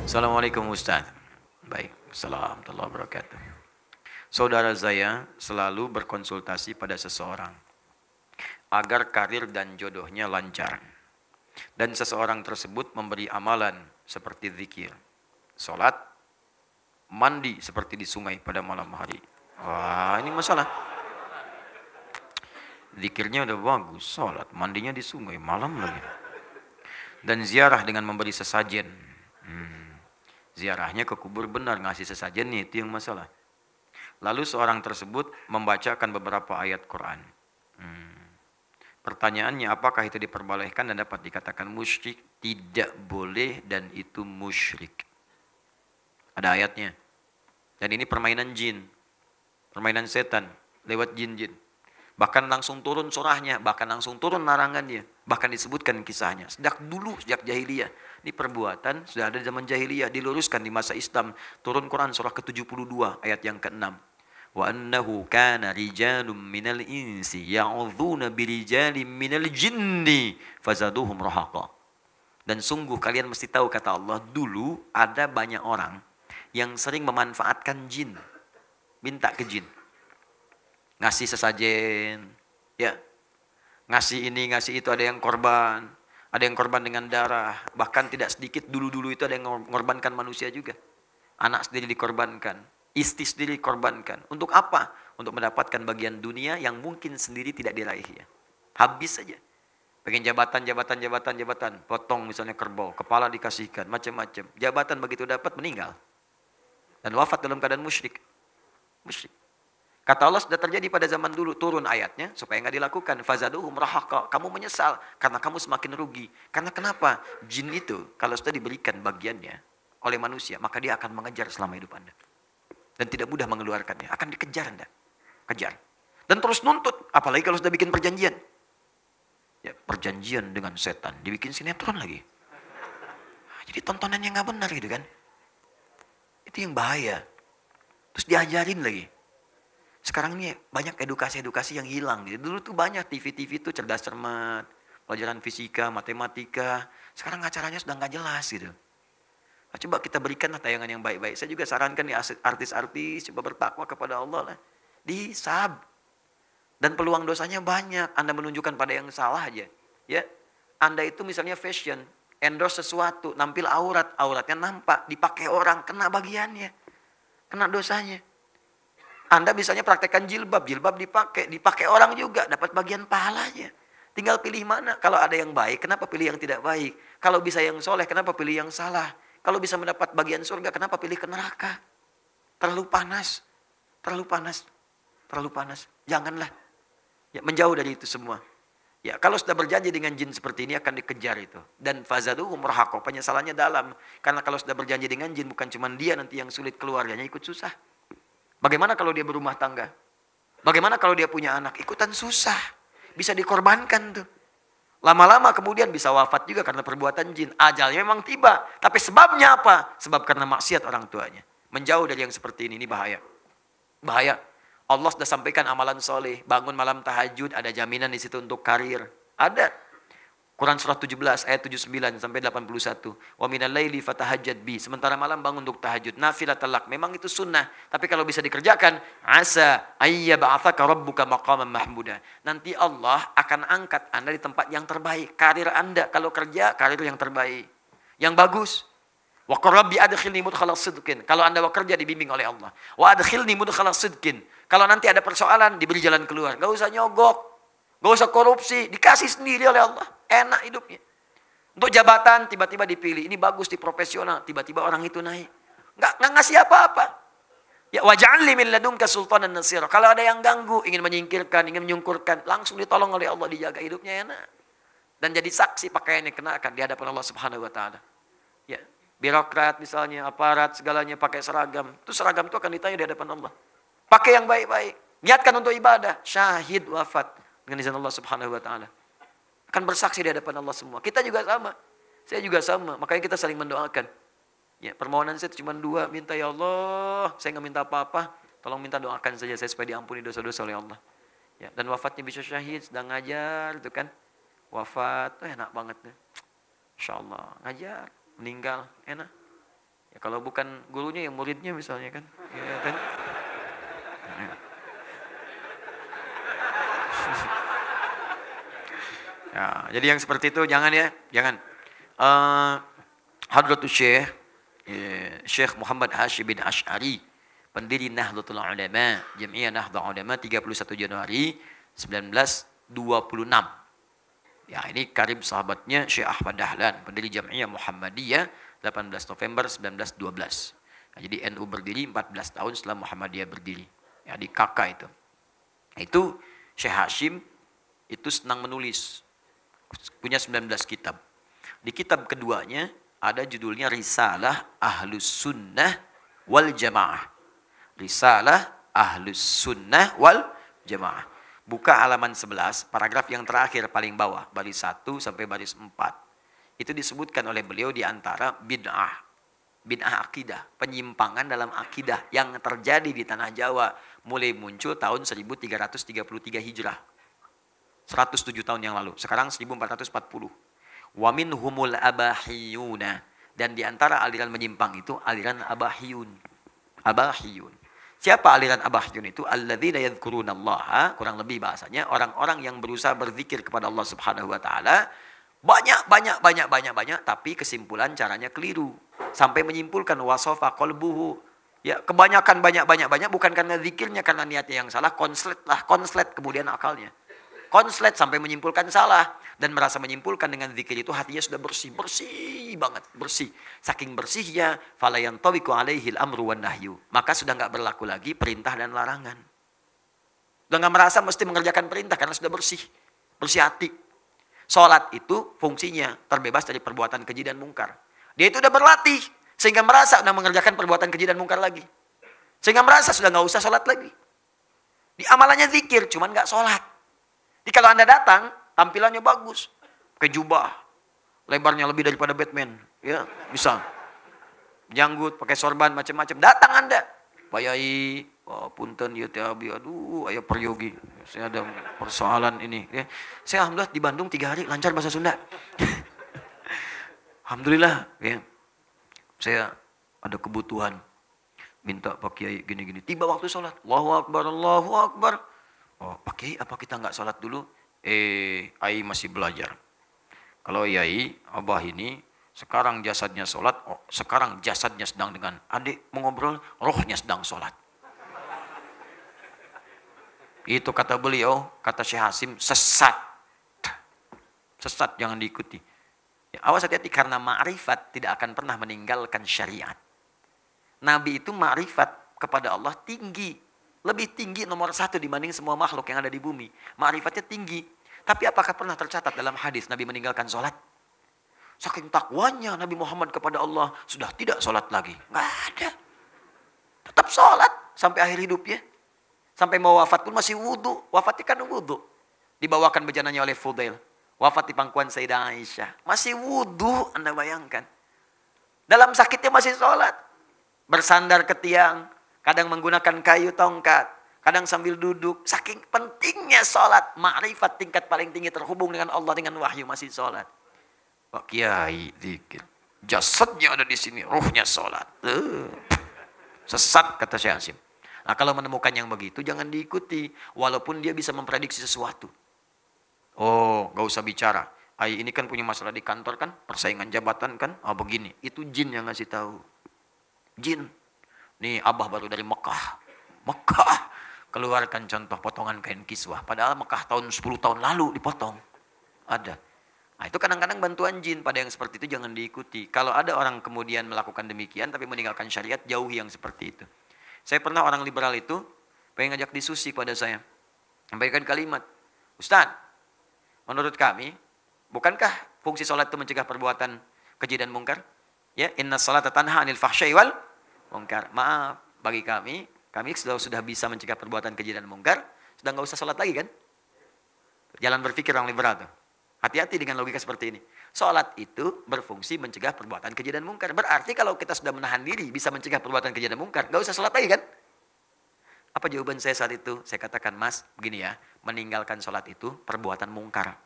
Assalamualaikum Ustaz. Baik, Assalamualaikum warahmatullahi wabarakatuh. Saudara saya selalu berkonsultasi pada seseorang agar karir dan jodohnya lancar. Dan seseorang tersebut memberi amalan seperti zikir, sholat, mandi seperti di sungai pada malam hari. Wah, ini masalah. Zikirnya udah bagus, sholat, mandinya di sungai, malam lagi. Dan ziarah dengan memberi sesajen. Ziarahnya ke kubur benar, ngasih sesajennya itu yang masalah. Lalu seorang tersebut membacakan beberapa ayat Quran. Pertanyaannya, apakah itu diperbolehkan dan dapat dikatakan musyrik? Tidak boleh dan itu musyrik. Ada ayatnya. Dan ini permainan jin, permainan setan lewat jin-jin. Bahkan langsung turun surahnya, bahkan langsung turun larangannya, bahkan disebutkan kisahnya. Sejak dulu, sejak jahiliyah. Ini perbuatan sudah ada di zaman jahiliyah, diluruskan di masa Islam. Turun Quran surah ke-72 ayat yang ke-6. Wa annahu kana rijalun minal insi ya'udzuuna birijalin minal jinni fazaduhum rahaqa. Dan sungguh kalian mesti tahu, kata Allah, dulu ada banyak orang yang sering memanfaatkan jin. Minta ke jin. Ngasih sesajen, ya, ngasih ini, ngasih itu, ada yang korban dengan darah, bahkan tidak sedikit dulu-dulu itu ada yang mengorbankan manusia juga, anak sendiri dikorbankan, istri sendiri dikorbankan, untuk apa? Untuk mendapatkan bagian dunia yang mungkin sendiri tidak diraih ya, habis saja, pengen jabatan, potong misalnya kerbau, kepala dikasihkan, macam-macam, jabatan begitu dapat meninggal, dan wafat dalam keadaan musyrik. Kata Allah sudah terjadi pada zaman dulu, turun ayatnya supaya nggak dilakukan. Fazaduhum rahaqa, kamu menyesal karena kamu semakin rugi. Karena kenapa? Jin itu kalau sudah diberikan bagiannya oleh manusia, maka dia akan mengejar selama hidup Anda. Dan tidak mudah mengeluarkannya, akan dikejar Anda. Kejar. Dan terus nuntut, apalagi kalau sudah bikin perjanjian. Ya, perjanjian dengan setan, dibikin sinetron lagi. Jadi tontonan yang nggak benar gitu kan. Itu yang bahaya. Terus diajarin lagi. Sekarang ini banyak edukasi-edukasi yang hilang. Dulu tuh banyak TV-TV tuh cerdas cermat, pelajaran fisika, matematika. Sekarang acaranya sudah nggak jelas gitu. Nah, coba kita berikanlah tayangan yang baik-baik. Saya juga sarankan nih artis-artis coba bertakwa kepada Allah lah. Disab. Dan peluang dosanya banyak. Anda menunjukkan pada yang salah aja. Ya, Anda itu misalnya fashion, endorse sesuatu, nampil aurat, auratnya nampak, dipakai orang, kena bagiannya, kena dosanya. Anda misalnya praktekkan jilbab dipakai orang juga, dapat bagian pahalanya. Tinggal pilih mana. Kalau ada yang baik, kenapa pilih yang tidak baik? Kalau bisa yang soleh, kenapa pilih yang salah? Kalau bisa mendapat bagian surga, kenapa pilih ke neraka? Terlalu panas, terlalu panas, terlalu panas. Janganlah. Ya, menjauh dari itu semua. Ya, kalau sudah berjanji dengan jin seperti ini akan dikejar itu. Dan fazaduhum rahaqa, penyesalannya dalam. Karena kalau sudah berjanji dengan jin, bukan cuma dia nanti yang sulit, keluarganya ikut susah. Bagaimana kalau dia berumah tangga? Bagaimana kalau dia punya anak? Ikutan susah. Bisa dikorbankan tuh. Lama-lama kemudian bisa wafat juga karena perbuatan jin. Ajalnya memang tiba. Tapi sebabnya apa? Sebab karena maksiat orang tuanya. Menjauh dari yang seperti ini bahaya. Bahaya. Allah sudah sampaikan amalan soleh. Bangun malam tahajud. Ada jaminan di situ untuk karir. Ada. Quran surah 17 ayat 79 sampai 81. Wa minal laili fatahajjad bi. Sementara malam bangun untuk tahajud. Nafilatal lak. Memang itu sunnah. Tapi kalau bisa dikerjakan. Asa ayyab'athaka rabbuka maqaman mahmuda. Nanti Allah akan angkat Anda di tempat yang terbaik. Karir Anda. Kalau kerja, karir yang terbaik. Yang bagus. Wa qur rabbi adkhilni mudkhala sidqin. Kalau Anda bekerja dibimbing oleh Allah. Wa adkhilni mudkhala sidqin. Kalau nanti ada persoalan diberi jalan keluar. Gak usah nyogok. Gak usah korupsi. Dikasih sendiri oleh Allah. Enak hidupnya. Untuk jabatan tiba-tiba dipilih. Ini bagus di profesional. Tiba-tiba orang itu naik. Nggak ngasih apa-apa. Ya waj'alni min ladunka sultanan nasira. Kalau ada yang ganggu, ingin menyingkirkan, ingin menyungkurkan, langsung ditolong oleh Allah, dijaga hidupnya enak. Dan jadi saksi pakaiannya kenakan di hadapan Allah Subhanahu wa taala. Ya, birokrat misalnya, aparat segalanya pakai seragam. Itu seragam itu akan ditanya di hadapan Allah. Pakai yang baik-baik. Niatkan untuk ibadah, syahid wafat dengan izin Allah Subhanahu wa taala. Akan bersaksi di hadapan Allah semua. Kita juga sama. Saya juga sama. Makanya kita saling mendoakan. Ya, permohonan saya cuma dua. Minta ya Allah. Saya nggak minta apa-apa. Tolong minta doakan saja saya supaya diampuni dosa-dosa oleh Allah. Ya, dan wafatnya bisa syahid. Sedang ngajar. Itu kan. Wafat. Enak banget. Insya Allah. Ngajar. Meninggal. Enak. Ya, kalau bukan gurunya ya muridnya misalnya kan. Ya, kan? Ya, jadi yang seperti itu jangan ya, jangan. Hadratus Syekh Syekh Muhammad Hashim bin Asy'ari, pendiri Nahdlatul Ulama, Jamiah Nahdlatul Ulama 31 Januari 1926. Ya, ini karib sahabatnya Syekh Ahmad Dahlan, pendiri Jamiah Muhammadiyah 18 November 1912. Nah, jadi NU berdiri 14 tahun setelah Muhammadiyah berdiri. Ya, di kakak itu. Itu Syekh Hashim itu senang menulis. Punya 19 kitab. Di kitab keduanya ada judulnya Risalah Ahlus Sunnah wal Jamaah. Risalah Ahlus Sunnah wal Jamaah. Buka halaman 11, paragraf yang terakhir paling bawah, baris 1 sampai baris 4. Itu disebutkan oleh beliau di antara bid'ah. Bid'ah akidah, penyimpangan dalam akidah yang terjadi di tanah Jawa mulai muncul tahun 1333 Hijrah. 107 tahun yang lalu. Sekarang 1440. Wa minhumul abahiyuna. Dan di antara aliran menyimpang itu aliran abahiyun. Abahiyun. Siapa aliran abahiyun itu? Alladzina yadhkurunallaha, kurang lebih bahasanya orang-orang yang berusaha berzikir kepada Allah Subhanahu wa taala banyak, tapi kesimpulan caranya keliru. Sampai menyimpulkan wasofa qalbuhu. Ya, kebanyakan banyak bukan karena zikirnya, karena niatnya yang salah, konslet kemudian akalnya. Konslet sampai menyimpulkan salah dan merasa menyimpulkan dengan zikir itu hatinya sudah bersih banget, bersih. Saking bersihnya fala yantabiqu alaihi al-amru wan nahyu. Maka sudah enggak berlaku lagi perintah dan larangan. Sudah enggak merasa mesti mengerjakan perintah karena sudah bersih hati. Salat itu fungsinya terbebas dari perbuatan keji dan mungkar. Dia itu sudah berlatih sehingga merasa sudah mengerjakan perbuatan keji dan mungkar lagi. Sehingga merasa sudah enggak usah salat lagi. Di amalannya zikir, cuman enggak salat. Jadi kalau Anda datang, tampilannya bagus. Pakai jubah. Lebarnya lebih daripada Batman. Ya, bisa. Janggut, pakai sorban, macam-macam. Datang Anda. Pak Yai, punten, ya Abi, aduh, ayo peryogi. Saya ada persoalan ini. Ya. Saya alhamdulillah di Bandung 3 hari, lancar bahasa Sunda. Alhamdulillah. Ya. Saya ada kebutuhan. Minta Pak Kiai gini-gini. Tiba waktu sholat. Allahu Akbar, Allahu Akbar. Oh, Pak Kiai, apa kita nggak sholat dulu? Ai masih belajar. Kalau Yai, Abah ini, sekarang jasadnya sholat, sekarang jasadnya sedang dengan adik mengobrol, rohnya sedang sholat. Itu kata beliau, kata Syekh Hashim, sesat. Sesat, jangan diikuti. Ya, awas hati-hati, karena ma'rifat tidak akan pernah meninggalkan syariat. Nabi itu ma'rifat kepada Allah tinggi. Lebih tinggi nomor 1 dibanding semua makhluk yang ada di bumi. Ma'rifatnya tinggi. Tapi apakah pernah tercatat dalam hadis Nabi meninggalkan sholat? Saking takwanya Nabi Muhammad kepada Allah, sudah tidak sholat lagi. Nggak ada. Tetap sholat sampai akhir hidupnya. Sampai mau wafat pun masih wudhu. Wafatnya kan wudhu. Dibawakan bejananya oleh Fudail. Wafat di pangkuan Sayyidah Aisyah. Masih wudhu, Anda bayangkan. Dalam sakitnya masih sholat. Bersandar ke tiang. Kadang menggunakan kayu tongkat, kadang sambil duduk. Saking pentingnya sholat, ma'rifat tingkat paling tinggi terhubung dengan Allah, dengan wahyu masih sholat. Pak Kiai zikir, jasadnya ada di sini, ruhnya sholat. Sesat kata Syekh Hashim. Nah, kalau menemukan yang begitu jangan diikuti, walaupun dia bisa memprediksi sesuatu. Oh, gak usah bicara. Ini kan punya masalah di kantor kan, persaingan jabatan kan, begini. Itu jin yang ngasih tahu. Jin. Nih Abah baru dari Mekah. Keluarkan contoh potongan kain kiswah. Padahal Mekah tahun 10 tahun lalu dipotong. Ada. Nah, itu kadang-kadang bantuan jin. Pada yang seperti itu jangan diikuti. Kalau ada orang kemudian melakukan demikian tapi meninggalkan syariat, jauhi yang seperti itu. Saya pernah orang liberal itu pengen ngajak diskusi pada saya. Sampaikan kalimat. Ustaz, menurut kami, bukankah fungsi sholat itu mencegah perbuatan keji dan mungkar? Ya, inna sholata tanha anil fahsyai wal mungkar. Maaf, bagi kami sudah bisa mencegah perbuatan keji dan mungkar, sudah nggak usah sholat lagi kan? Jalan berpikir orang liberal tuh. Hati-hati dengan logika seperti ini. Sholat itu berfungsi mencegah perbuatan keji dan mungkar. Berarti kalau kita sudah menahan diri bisa mencegah perbuatan keji dan mungkar, nggak usah sholat lagi kan? Apa jawaban saya saat itu? Saya katakan, Mas, begini ya, meninggalkan sholat itu perbuatan mungkar.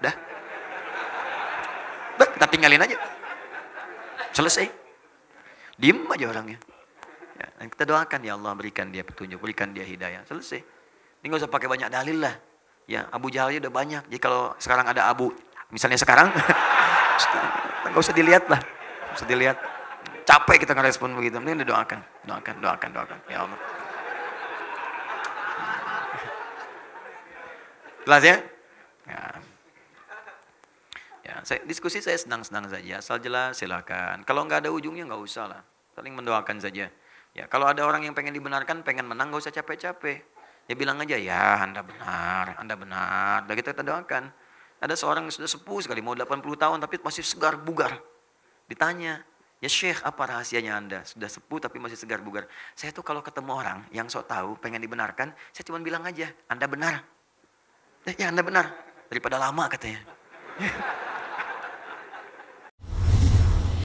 Dah, kita tinggalin aja. Selesai. Diem aja orangnya. Ya, dan kita doakan, ya Allah berikan dia petunjuk, berikan dia hidayah. Selesai. Ini nggak usah pakai banyak dalil lah. Ya, Abu Jahal udah banyak. Jadi kalau sekarang ada Abu, misalnya sekarang, nggak usah dilihat lah. Nggak usah dilihat. Capek kita ngerespon begitu. Mending doakan, doakan, doakan, doakan. Ya Allah. Jelas ya? Ya. Ya, diskusi saya senang-senang saja, asal jelas silakan. Kalau nggak ada ujungnya nggak usah lah, saling mendoakan saja. Ya, kalau ada orang yang pengen dibenarkan, pengen menang, nggak usah capek-capek. Ya bilang aja, ya Anda benar, Anda benar. Dan kita doakan. Ada seorang yang sudah sepuh sekali, mau 80 tahun tapi masih segar bugar. Ditanya, ya Syekh apa rahasianya Anda? Sudah sepuh tapi masih segar bugar. Saya tuh kalau ketemu orang yang sok tahu, pengen dibenarkan, saya cuma bilang aja, Anda benar. Ya Anda benar, daripada lama katanya.